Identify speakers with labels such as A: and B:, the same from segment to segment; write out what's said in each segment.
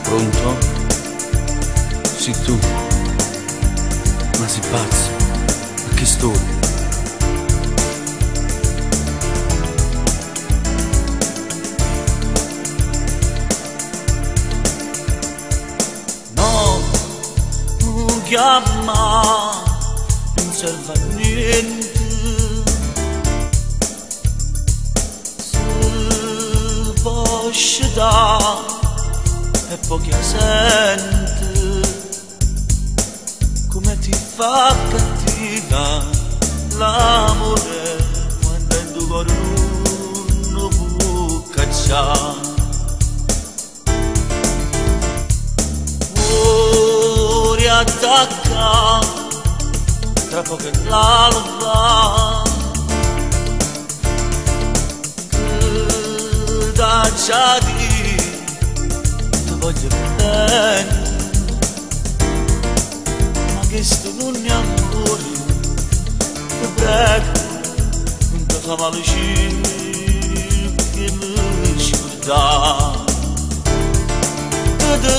A: Pronto? Sì, tu. Ma sei pazzo? A che storia?
B: No, non chiama, non serve a niente. Se può dare e pochi la sente, come ti fa cattiva l'amore quando in tuo cuore non può cacciare. Vuoi attacca, tra poco l'alba, che da già di voglio bene, ma che sto non è amore, ti prego, non ti fa male che mi scordare. Che ti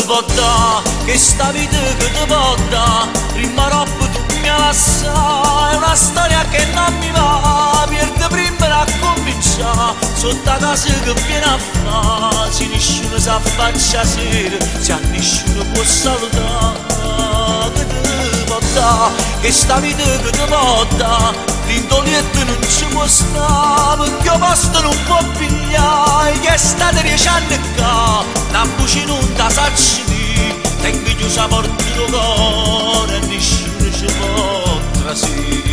B: può dare, che sta vita che ti può dare, prima roba tu mi lascia, è una storia che non mi va, pierde prima a cominciare, sotto a casa che viene a fare, se nessuno sa faccia sera, se a nessuno può salutare. Che ti può dare, che sta vita che ti può dare, l'indolietto non ci può stare, perché il posto non può pigliare, che è stato 10 anni qua, la voce non ta sacci di, tengo chiusa porta del cuore e nessuno ci può trasire.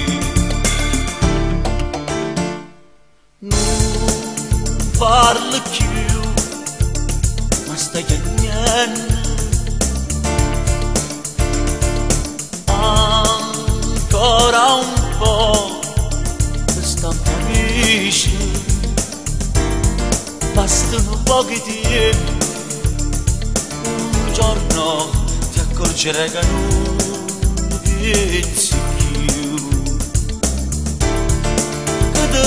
B: Non parlo più, ma stai chiagnando, ancora un po' per stampa amici, bastano pochi tempi, un giorno ti accorgerai che non pensi più. Che ti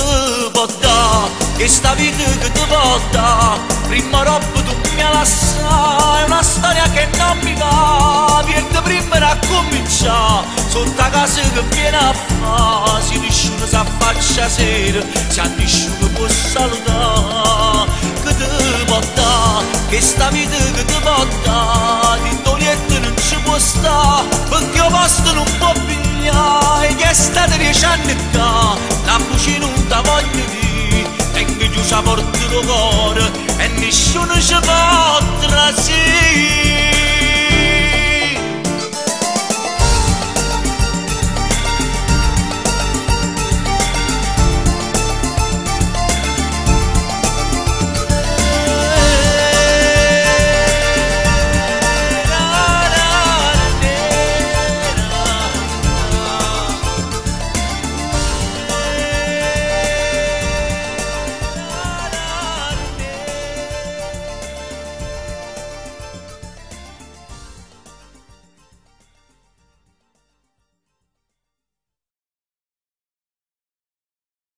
B: può dare, che sta vita che ti può dare, prima roba tu mi lascia, è una storia che non mi va, pierde prima a cominciare, sotto a casa che viene a fare, se nessuno sa faccia sera, se a nessuno può salutare. Che ti può dare, che sta vita che ti può dare, l'indolietto non ci può stare, perché il posto non può pigliare, che è stato 10 anni qua, la voce non ta voglio dire, tengo chiusa porta del cuore e nessuno ci può trasire.